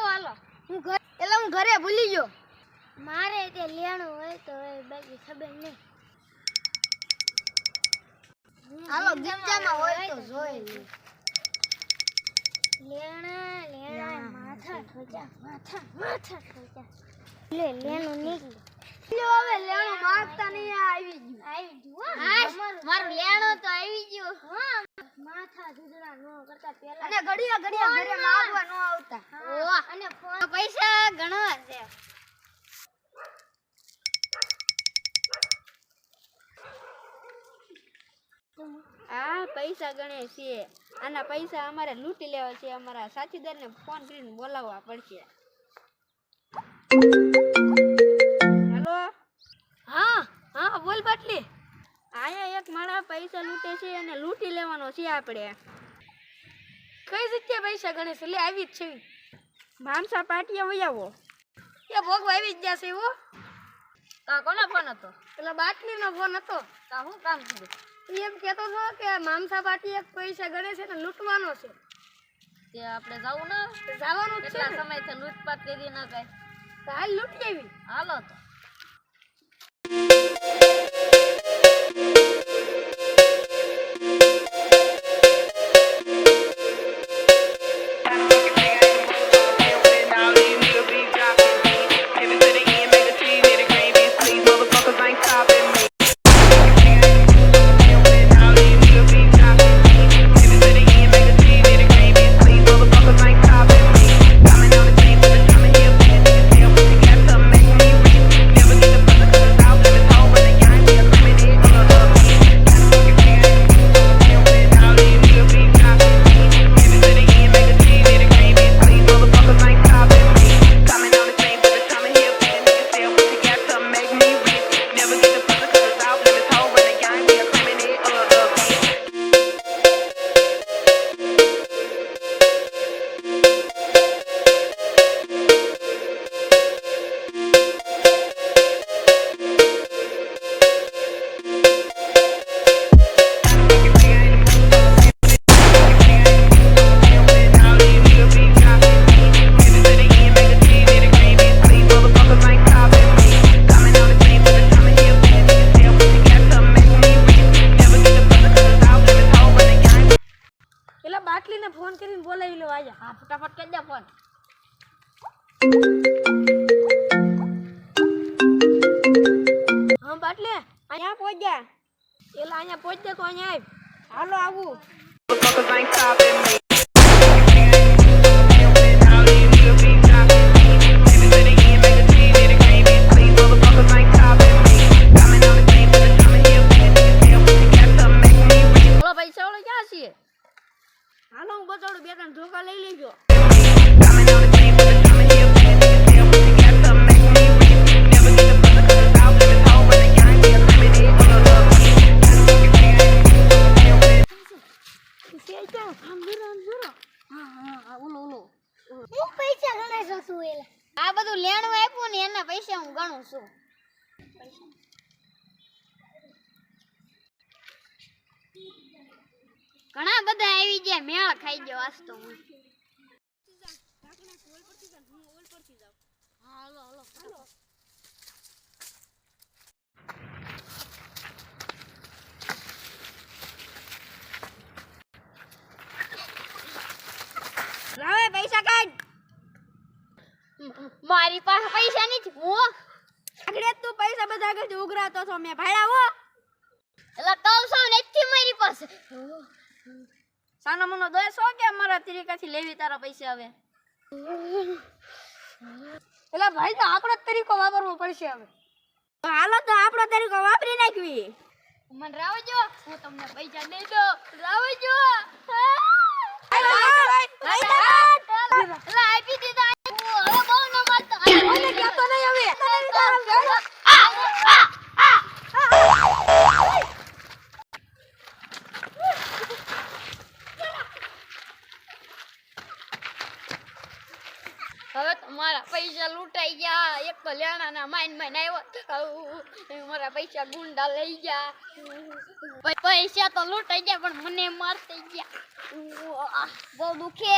હાલો હું ઘરે ભૂલી ગયો મારે તે લેણું હોય તો બાકી ખબર નહીં હાલો ગિફ્ટમાં હોય તો જોઈ લેણા માથા ઠોક્યા લે લેણું નીકળી હવે લેણું માંગતા નહીં આવી ગયું મારું લેણું તો આવી ગયું માથા દુધડા નો કરતા પહેલા અને ઘડિયા ઘરે માંગવા નો આવતા અને ફોન પૈસા ગણવા છે આ પૈસા ગણે છે આના પૈસા અમારે લૂંટી લેવા છે અમારા સાથીદારને ફોન કરીને બોલાવવા પડશે હેલો હા બોલ બાટલી આયા એક મારા પૈસા લૂંટે છે અને લૂંટી લેવાનો છે આપણે કઈ જગ્યાએ પૈસા ગણે છે લે આવી જ છે માનસા પાટિયા વયાવો એ ભોગવા આવી જ જશે હો કા કોનો ફોન હતો પેલા બાટલીનો ફોન હતો કા હું કામ કીધું એમ કહેતો હતો કે મામસા પાટી એક પૈસા ગણે છે ને લૂંટવાનો છે તે આપણે જાવું ને જવાનું છે કેટલા સમયથી લૂંટપાટ કરી ના કઈ હાલ લૂંટી આવી હાલો તો બાટલીને ફોન કરીને બોલાવી લો આજા હા ફટાફટ કરી દે ફોન હા બાટલી અહીંયા પહોંચ્યા એલા અહીંયા પહોંચજે તો અહીંયા આવ હાલો આવું પૈસા ઓળો ક્યાં છીએ હાલો હું બતાડું બે ત્રણ ધોકા લઈ લેજો હું પૈસા ગણે છું એલા આ બધું લેણું આપ્યું ને એના પૈસા હું ગણું છું ઘણા બધા આવી ગયા મેળ ખાઈ ગયો આજ તો હું હાલો લાવે પૈસા કાઢ મારી પાસે પૈસા નથી હું આગળ તું પૈસા બધા આગળ ઉઘરાતો છો મેં ભાડા હો એલા કહું છું નથી મારી પાસે સાનો મનો દોસો કે અમારા તરીકાથી લેવી તારા પૈસા હવે એલા ભાઈ તો આપણો તરીકો વાપરવો પડશે હવે હાલો તો આપણો તરીકો વાપરી નાખવી મને રાવજો હું તમને પૈસા દઈ દઉં રાવજો એલા આપી દીધા હવે બહુ ન મારતો મને કહેતો નહીં હવે હવે તમારા પૈસા લૂંટાઈ ગયા એક તો લેણાના માઈન આવ્યો મારા પૈસા ગુંડા લઈ ગયા પૈસા તો લૂંટાઈ ગયા પણ મને મારતી ગયા બહુ દુખે